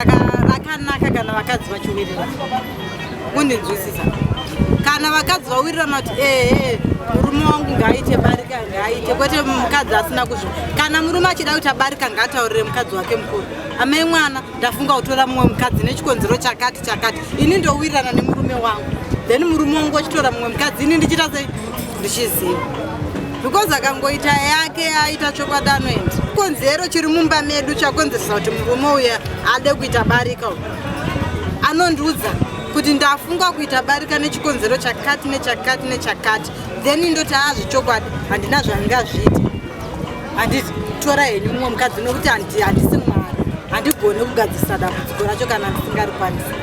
Rakanaka kana vakadzi vachiwirira. Undinzwisisa. Kana vakadzi vawirira mati murume wangu ngaaite barika ngaaite kwete mukadzi asina kuzvo. Kana murume achida kuti abarika ngaataurire mukadzi wake mukuru. Amai mwana ndafunga kutora mumwe mukadzi nechikonzero chakati. Ini ndowirirana nemurume wangu. Then murume wangu achitora mumwe mukadzi ini ndichita sei? Ndichiziva. Because akangoita yake aita chokwadi anoenda. Chikonzero chiri mumba medu chakonzeresa kuti murume uya ade kuita barika. Anondiudza kuti ndafunga kuita barika nechikonzero chakati. Then ndoti azvichokwadi handina zvandingazviita. Handiti tora henyu mumwe mukadzi nokuti handisi Mwari. Handigoni kugadzirisa dambudziko racho kana ndisingarikwanisi.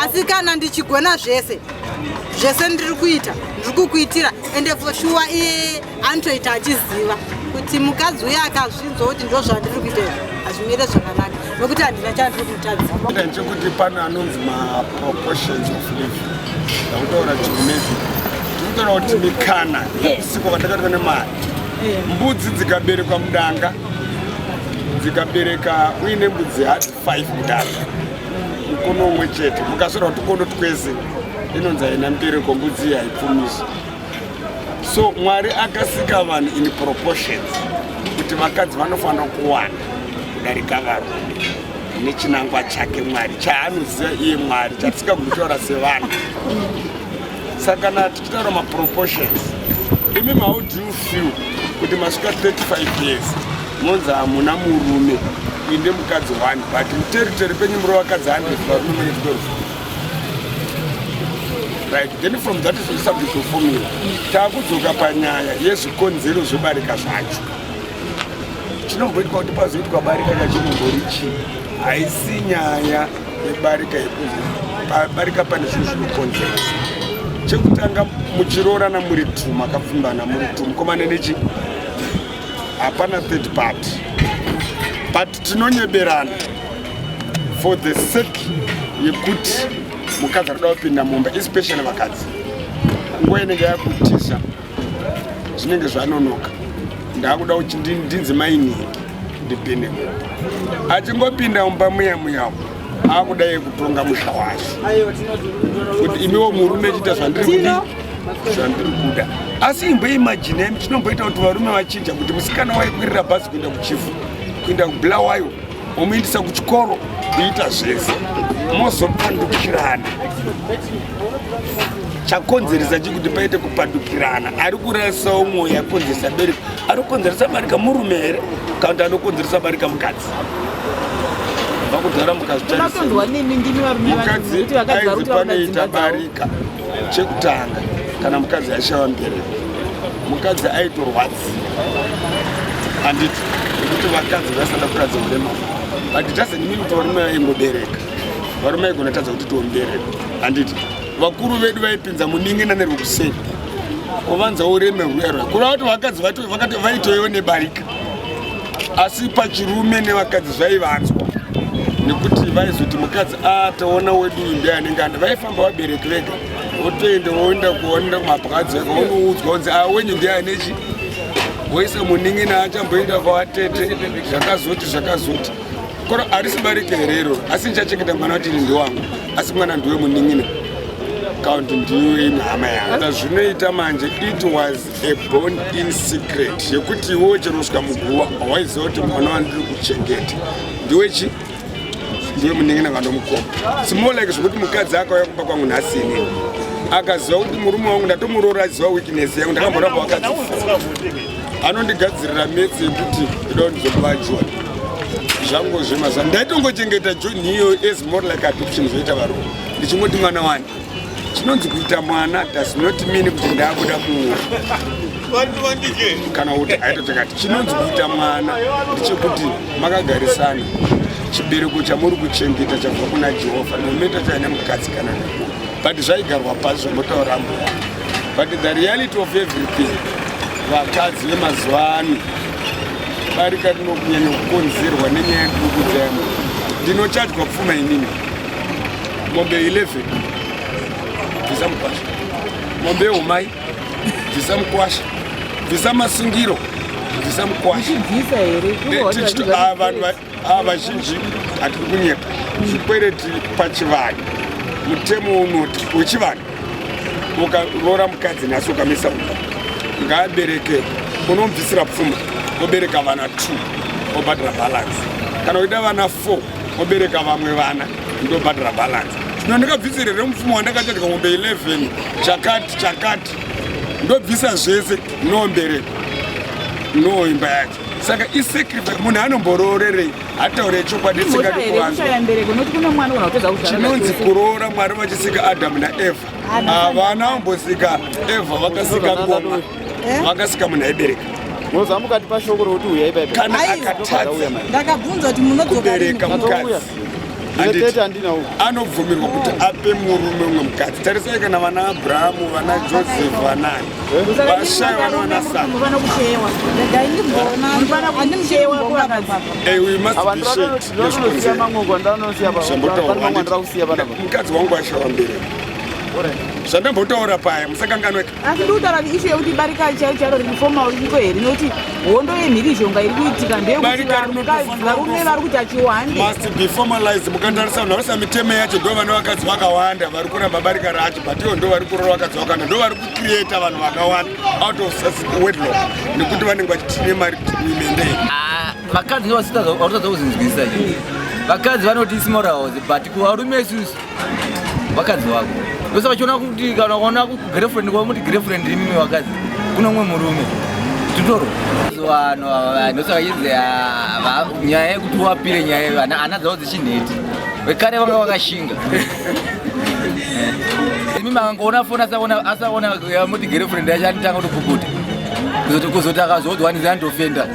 Asi kana ndichigona zvese ndiri kuita, ndiri kukuitira, ende for sure anotoita achiziva kuti mukadzi uya akazvinzwa kuti ndo zvandiri kuita hazvimire zvakanaka nokuti handina chandiri kumutadzira. Ndechekuti pane anonzi ma-proportions of living. Ndakutaura chimezi. Ndikutaura kuti mikana siko vandakatwa nemari. Mbudzi dzikaberekwa mudanga, dzikabereka uine mbudzi hati 5 mudanga. Mukono umwe chete. Mukasvira kuti kono twese inonzi haina mubereko mbudzi haipfumisi. So Mwari akasika vanhu in proportions kuti vakadzi vanofanira kuwana kudarika varume nechinangwa chake Mwari chaanoziva iye Mwari chatisingagutaura sevanhu. Saka kana tichitaura ma-proportions, imimi how do you feel kuti masvika 35 years monzi hamuna murume inde mukadzi 1 but muteritori penyu muri vakadzi 100 varume mune 12. Right, then from that is subject to formula. Takudzoka panyaya yezvikonzero zvebarika zvacho. Chinomboitwa kuti pazoitwa barika kachinombori chii? Haisi nyaya yebarika yekuti barika pane zvinhu zvinokonzeresa. Chekutanga muchiroorana muri 2 makapfumbana muri 2 mukomana nechi hapana third party. But tinonyeberana for the sake yekuti mukadzi arikuda kupinda mumba especially vakadzi. Nguva inenge yakutisa zvinenge zvanonoka. Ndakuda kuti ndinzi mainingi ndipinde mumba. Achingopinda mumba muya akudai kutonga musha wacho. Kuti imiwo murume chita zvandiri kuda. Asi imboimagine tinomboita kuti varume vachinja kuti musikana waikwirira bhazi kuenda kuchifu, kuenda kubulawayo, omuindisa kuchikoro, kuita zvese. Mozopandukirana. Chakonzeresa chikuti paite kupandukirana. Ari kurasawo mwoyo yakonzeresa bereka. Ari kukonzeresa barika murume here kana kuti anokonzeresa barika mukadzi. Vakudhara mukazvitarisa. Mukadzi aizi panoita barika chekutanga kana mukadzi aishava mubereko. Mukadzi aitorwadzi. Handiti nekuti vakadzi vasada kuradza murema. But it doesn't mean kuti varume vaingobereka. Varume vaigona tadza kuti tiombereka. Handiti vakuru vedu vaipinza munin'ina nerwekuseni kuvanzawo ureme rwero kureva kuti vakadzi vakati vaitoiwo nebarika. Asi pachirume nevakadzi zvaivanzwa nekuti vaizoti mukadzi ataona wedu imbe anenge anda vaifamba vabereki vega wotoenda woenda kuonera kumabhazi vaunoudzwa kunzi wenyu ndianechi woisa munin'ina achamboenda kwavatete zvakazoti koro harisi barika herero asi ndichachengeta mwana kuti ini ndiwangu asi mwana ndiwe munin'ina kaundi ndiwe hama yanga. Zvinoita manje it was a born in secret yekuti iwo chenosvika muguva waiziva kuti mwana wandiri kuchengeta ndiwechi ndiwe munin'ina kandomukomba. Small like zvokuti mukadzi akauya kumba kwangu nhasi inini akaziva kuti murume wangu ndatomuroora aziva weakness yangu ndakamboramba wakadzi anondigadzirira metsi yekuti ida ndizokuva John zvangu zvemaza ndaitongochengeta John iyo as more like adoption zvoita varume ndichingoti mwana wani chinonzi kuita mwana does not mean kuti ndakuda kumwa kana kuti aitotakati chinonzi kuita mwana ndechekuti makagarisana chibereko chamuri kuchengeta chabva kuna Jehovha nometa chaine mukadzi kana nemunhu but zvaigarwa pasi zvomotaura mbuya. But the reality of everything vakadzi vemazuva ano barika rinokunyanya kukonzerwa nenyaya yekudukudza yamwe. Ndinochadywa pfuma inini mombe 11 bvisa mukwasha, mombe umai bvisa mukwasha, bvisa masungiro bvisa mukwasha. Vanhu vazhinji hatiri kunyeka zvikwereti pachivanhu. Mutemo unoti wechivanhu ukaroora mukadzi nhasi ukamisa umba ngaabereke, unomubvisira pfuma obereka vana 2 obhadhira balance, kana uida vana 4 obereka vamwe vana ndobhadhira balance. Zvino ndakabvisirere mupfuma wandakatatika ng'ombe 11 chakati ndobvisa zvese nombereko noimba yacho. Saka isacrifice munhu anombororerei ataure chokwadi singadi kuvanza. Chinonzi kuroora Mwari vachisika Adamu naEvha. Havana vambosika Evha vakasika ngoma, vakasika munhu aibereka. Kana akatadza kubereka mukadzi anobvumirwa kuti ape murume umwe mukadzi. Tarisai kana vana Abhurahamu, vana Josefu, vanani vashai vana vana Sara. We must appreciate mukadzi wangu ashava mbereko. Zvandambotaura paya musakanganweka. Asi ndikutaura ishu yekuti barika charo rifoma riko here nekuti hondo yemhirizhonga iri kuitika ndeyekuti varume vari kuti achiwande must be formalized. Mukantarisa vanhu varisa mitemo yacho ndo vana vakadzi vakawanda vari kuramba barika racho, but ivo ndo vari kuroora vakadzi ndo vari kucreata vanhu vakawanda out of wedlock nekuti vanenge vachitine mari mendei. Vakadzi ndo varikutadza kuzinzwisisa izvi. Vakadzi vanoti isimoral but kuvarume isusu vakadzi vako vese vachiona kuti kana ukaona girlfriend kwavo muti girlfriend imimi wakadzi kuno umwe murume tutoro vanhu ndosaka chinzi nyaya yekuti wapire nyaya hana dzavo dzichinheti vekare vanga vakashinga imimi akangoona foni asaona muti girlfriend yacho anotanga kutopukuta kuzoti akazodzwa ndizandofenda